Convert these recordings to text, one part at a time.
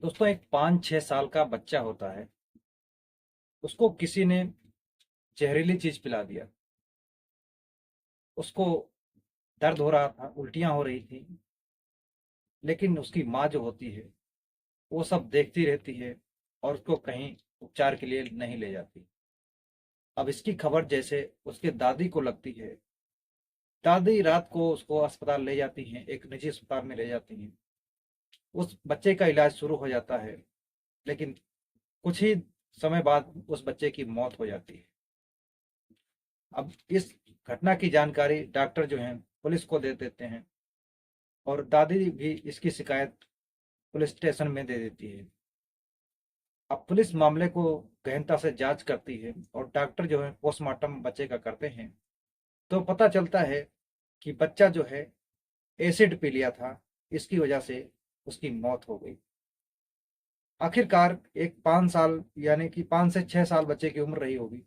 दोस्तों, एक 5-6 साल का बच्चा होता है। उसको किसी ने जहरीली चीज पिला दिया। उसको दर्द हो रहा था, उल्टियां हो रही थी। लेकिन उसकी माँ जो होती है वो सब देखती रहती है और उसको कहीं उपचार के लिए नहीं ले जाती। अब इसकी खबर जैसे उसके दादी को लगती है। दादी रात को उसको अस्पताल ले जाती हैं, एक निजी अस्पताल में ले जाती हैं। उस बच्चे का इलाज शुरू हो जाता है। लेकिन कुछ ही समय बाद उस बच्चे की मौत हो जाती है। अब इस घटना की जानकारी डॉक्टर जो हैं पुलिस को दे देते हैं और दादी भी इसकी शिकायत पुलिस स्टेशन में दे देती है। अब पुलिस मामले को गहनता से जांच करती है और डॉक्टर जो है पोस्टमार्टम बच्चे का करते हैं। तो पता चलता है कि बच्चा जो है एसिड पी लिया था। इसकी वजह से उसकी मौत हो गई। आखिरकार एक 5 साल यानी कि 5 से 6 साल बच्चे की उम्र रही होगी,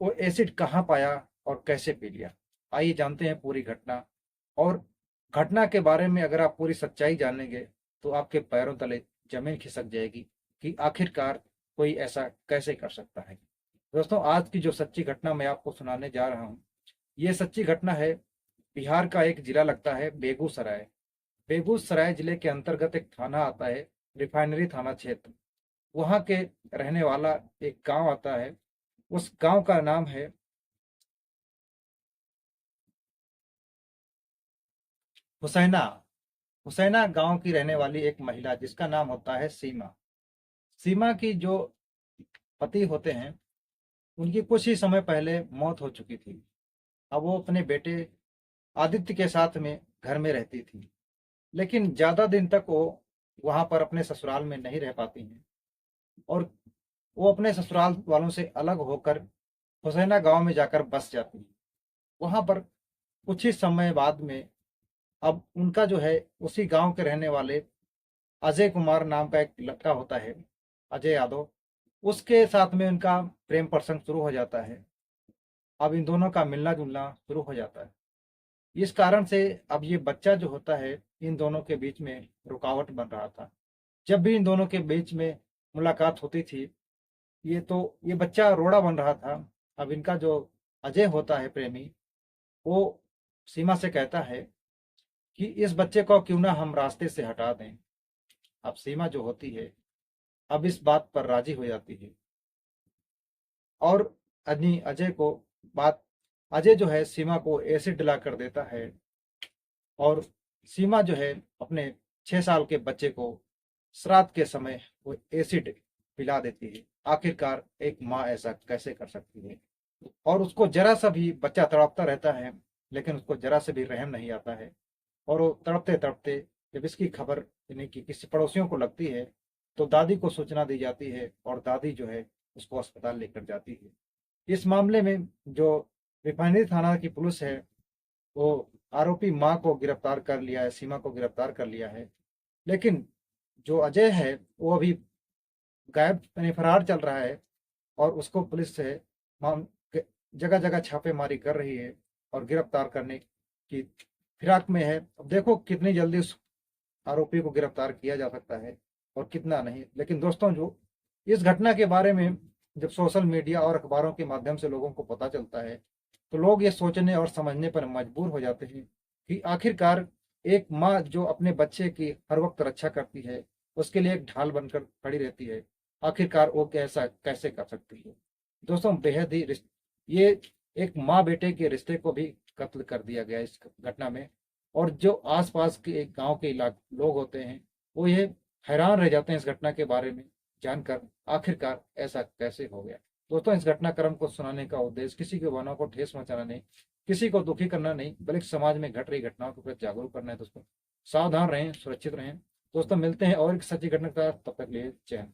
वो एसिड कहाँ पाया और कैसे पी लिया। आइए जानते हैं पूरी घटना। और घटना के बारे में अगर आप पूरी सच्चाई जानेंगे तो आपके पैरों तले जमीन खिसक जाएगी कि आखिरकार कोई ऐसा कैसे कर सकता है। दोस्तों, आज की जो सच्ची घटना मैं आपको सुनाने जा रहा हूँ, ये सच्ची घटना है। बिहार का एक जिला लगता है बेगूसराय। बेगूसराय जिले के अंतर्गत एक थाना आता है, रिफाइनरी थाना क्षेत्र। वहाँ के रहने वाला एक गांव आता है। उस गांव का नाम है हुसैना। हुसैना गांव की रहने वाली एक महिला जिसका नाम होता है सीमा। सीमा की जो पति होते हैं उनकी कुछ ही समय पहले मौत हो चुकी थी। अब वो अपने बेटे आदित्य के साथ में घर में रहती थी। लेकिन ज्यादा दिन तक वो वहां पर अपने ससुराल में नहीं रह पाती हैं और वो अपने ससुराल वालों से अलग होकर हुसैना गांव में जाकर बस जाती हैं। वहां पर कुछ ही समय बाद में अब उनका जो है उसी गांव के रहने वाले अजय कुमार नाम का एक लड़का होता है, अजय यादव। उसके साथ में उनका प्रेम प्रसंग शुरू हो जाता है। अब इन दोनों का मिलना जुलना शुरू हो जाता है। इस कारण से अब ये बच्चा जो होता है इन दोनों के बीच में रुकावट बन रहा था। जब भी इन दोनों के बीच में मुलाकात होती थी, ये बच्चा रोड़ा बन रहा था। अब इनका जो अजय होता है प्रेमी, वो सीमा से कहता है कि इस बच्चे को क्यों ना हम रास्ते से हटा दें। अब सीमा जो होती है अब इस बात पर राजी हो जाती है और अजय को बात अजय जो है सीमा को एसिड दिला कर देता है और सीमा जो है अपने 6 साल के बच्चे को श्राद्ध के समय वो एसिड पिला देती है। आखिरकार एक माँ ऐसा कैसे कर सकती है। और उसको जरा सा भी बच्चा तड़पता रहता है, लेकिन उसको जरा से भी रहम नहीं आता है। और वो तड़पते तड़पते जब इसकी खबर यानी कि किसी पड़ोसियों को लगती है तो दादी को सूचना दी जाती है और दादी जो है उसको अस्पताल लेकर जाती है। इस मामले में जो रिफाइनरी थाना की पुलिस है वो आरोपी माँ को गिरफ्तार कर लिया है, सीमा को गिरफ्तार कर लिया है। लेकिन जो अजय है वो अभी गायब यानी फरार चल रहा है और उसको पुलिस से जगह जगह छापेमारी कर रही है और गिरफ्तार करने की फिराक में है। अब देखो कितनी जल्दी उस आरोपी को गिरफ्तार किया जा सकता है और कितना नहीं। लेकिन दोस्तों, जो इस घटना के बारे में जब सोशल मीडिया और अखबारों के माध्यम से लोगों को पता चलता है तो लोग ये सोचने और समझने पर मजबूर हो जाते हैं कि आखिरकार एक माँ जो अपने बच्चे की हर वक्त रक्षा करती है, उसके लिए एक ढाल बनकर खड़ी रहती है, आखिरकार वो कैसा कैसे कर सकती है। दोस्तों, बेहद ही ये एक माँ बेटे के रिश्ते को भी कत्ल कर दिया गया इस घटना में। और जो आसपास के एक गांव के लोग होते हैं वो ये हैरान रह जाते हैं इस घटना के बारे में जानकर, आखिरकार ऐसा कैसे हो गया। दोस्तों, इस घटनाक्रम को सुनाने का उद्देश्य किसी के भावनाओं को ठेस पहुंचाना नहीं, किसी को दुखी करना नहीं, बल्कि समाज में घट रही घटनाओं को प्रति जागरूक करना है। दोस्तों, सावधान रहें, सुरक्षित रहें। दोस्तों, मिलते हैं और एक सच्ची घटना के साथ, तब तक लिए जय हिंद।